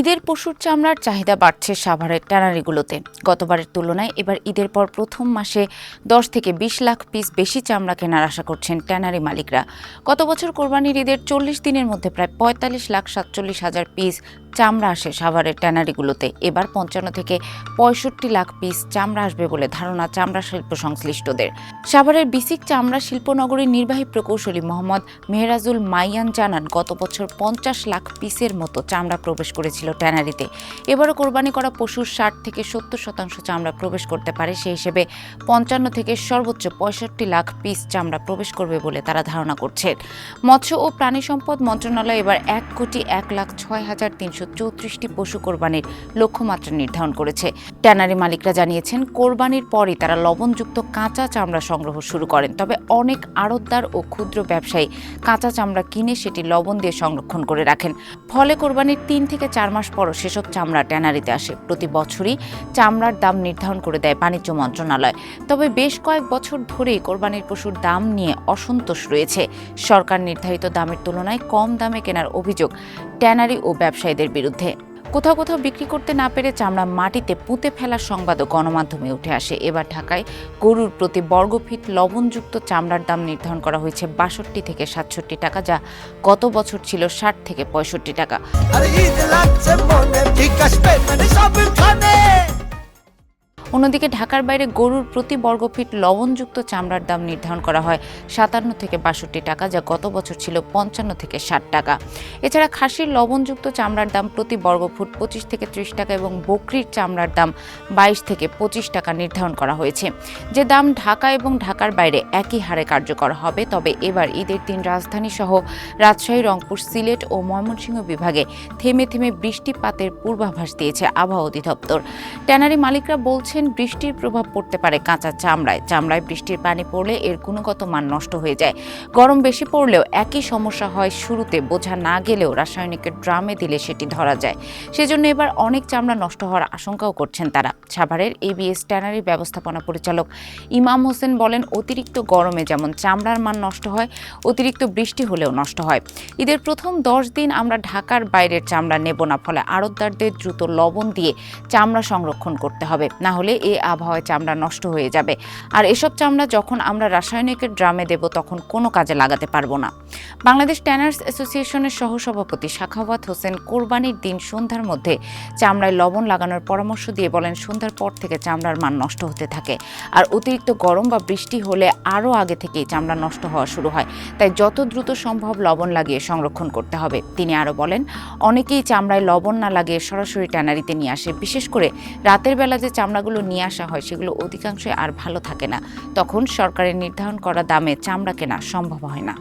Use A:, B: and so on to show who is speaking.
A: ঈদের পশুর চামড়ার চাহিদা বাড়ছে সাভারের ট্যানারিগুলোতে। গতবারের তুলনায় এবার ঈদের পর প্রথম মাসে 10 থেকে 20 লাখ পিস বেশি চামড়া কেনার আশা করছেন ট্যানারি মালিকরা। গত বছর কোরবানির ঈদের 40 দিনের মধ্যে প্রায় 45,47,000 পিস চামড়া আসে সাভারের ট্যানারিগুলোতে। এবার 55 থেকে 65 লাখ পিস চামড়া আসবে বলে ধারণা চামড়া শিল্প সংশ্লিষ্টদের। সাভারের বিসিক চামড়া শিল্পনগরীর নির্বাহী প্রকৌশলী মোহাম্মদ মেহরাজুল মাইয়ান জানান, গত বছর 50 লাখ পিসের মতো চামড়া প্রবেশ করেছিল ট্যানারিতে। এবারও কোরবানি করা পশুর 60 থেকে 70% চামড়া প্রবেশ করতে পারে। সেই হিসেবে 55 থেকে সর্বোচ্চ 65 লাখ পিস চামড়া প্রবেশ করবে বলে তারা ধারণা করছেন। মৎস্য ও প্রাণী সম্পদ মন্ত্রণালয় এবার 1,01,06,334টি পশু কোরবানির লক্ষ্যমাত্রা নির্ধারণ করেছে। ট্যানারি মালিকরা জানিয়েছেন, কোরবানির পরই তারা লবণযুক্ত কাঁচা চামড়া সংগ্রহ শুরু করেন। তবে অনেক আড়তদার ও ক্ষুদ্র ব্যবসায়ী কাঁচা চামড়া কিনে সেটি লবণ দিয়ে সংরক্ষণ করে রাখেন। ফলে কোরবানির 3 থেকে 4 মাস পরও সেসব চামড়া ট্যানারিতে আসে। প্রতি বছরই চামড়ার দাম নির্ধারণ করে দেয় বাণিজ্য মন্ত্রণালয়। তবে বেশ কয়েক বছর ধরেই কোরবানির পশুর দাম নিয়ে অসন্তোষ রয়েছে। সরকার নির্ধারিত দামের তুলনায় কম দামে কেনার অভিযোগ ট্যানারি ও ব্যবসায়ীদের বিরুদ্ধে। কোথাও কোথাও বিক্রি করতে না পেরে চামড়া মাটিতে পুঁতে ফেলার সংবাদও গণমাধ্যমে উঠে আসে। এবার ঢাকায় গরুর প্রতি বর্গফিট লবণযুক্ত চামড়ার দাম নির্ধারণ করা হয়েছে 62 থেকে 67 টাকা, যা গত বছর ছিল 60 থেকে 65 টাকা। অন্যদিকে ঢাকার বাইরে গরুর প্রতি বর্গফিট লবণযুক্ত চামড়ার দাম নির্ধারণ করা হয় 57 থেকে 62 টাকা, যা গত বছর ছিল 55 থেকে 60 টাকা। এছাড়া খাসির লবণযুক্ত চামড়ার দাম প্রতি বর্গফুট 25 থেকে 30 টাকা এবং বকরির চামড়ার দাম 22 থেকে 25 টাকা নির্ধারণ করা হয়েছে। যে দাম ঢাকা এবং ঢাকার বাইরে একই হারে কার্যকর হবে। তবে এবার ঈদের দিন রাজধানী সহ রাজশাহী, রংপুর, সিলেট ও ময়মনসিংহ বিভাগে থেমে থেমে বৃষ্টিপাতের পূর্বাভাস দিয়েছে আবহাওয়া অধিদপ্তর। ট্যানারি মালিকরা বলছেন, বৃষ্টির প্রভাব পড়তে পারে কাঁচা চামড়ায় বৃষ্টির পানি পড়লে এর গুণগত মান নষ্ট হয়ে যায়। গরম বেশি পড়লেও একই সমস্যা হয়। শুরুতে বোঝা না গেলেও রাসায়নিকের ড্রামে দিলে সেটি ধরা যায়। সেজন্য এবার অনেক চামড়া নষ্ট হওয়ার আশঙ্কাও করছেন তারা। সাভারের এবিএস ট্যানারি ব্যবস্থাপনা পরিচালক ইমাম হোসেন বলেন, অতিরিক্ত গরমে যেমন চামড়ার মান নষ্ট হয়, অতিরিক্ত বৃষ্টি হলেও নষ্ট হয়। ঈদের প্রথম 10 দিন আমরা ঢাকার বাইরের চামড়া নেব না, ফলে আড়তদারদের দ্রুত লবণ দিয়ে চামড়া সংরক্ষণ করতে হবে, না হলে এই আবহাওয়ায় চামড়া নষ্ট হয়ে যাবে। আর এসব চামড়া যখন আমরা রাসায়নিকের ড্রামে দেব তখন কোনো কাজে লাগাতে পারবো না। বাংলাদেশ ট্যানার্স অ্যাসোসিয়েশনের সহসভাপতি সাখাওয়াত হোসেন কোরবানির দিন সন্ধ্যার মধ্যে চামড়ায় লবণ লাগানোর পরামর্শ দিয়ে বলেন, সন্ধ্যার পর থেকে চামড়ার মান নষ্ট হতে থাকে। আর অতিরিক্ত গরম বা বৃষ্টি হলে আরও আগে থেকেই চামড়া নষ্ট হওয়া শুরু হয়। তাই যত দ্রুত সম্ভব লবণ লাগিয়ে সংরক্ষণ করতে হবে। তিনি আরও বলেন, অনেকেই চামড়ায় লবণ না লাগিয়ে সরাসরি ট্যানারিতে নিয়ে আসে। বিশেষ করে রাতের বেলা যে চামড়াগুলো নিয়ে আসা হয় সেগুলো অধিকাংশই আর ভালো থাকে না। তখন সরকারের নির্ধারণ করা দামে চামড়া কেনা সম্ভব হয় না।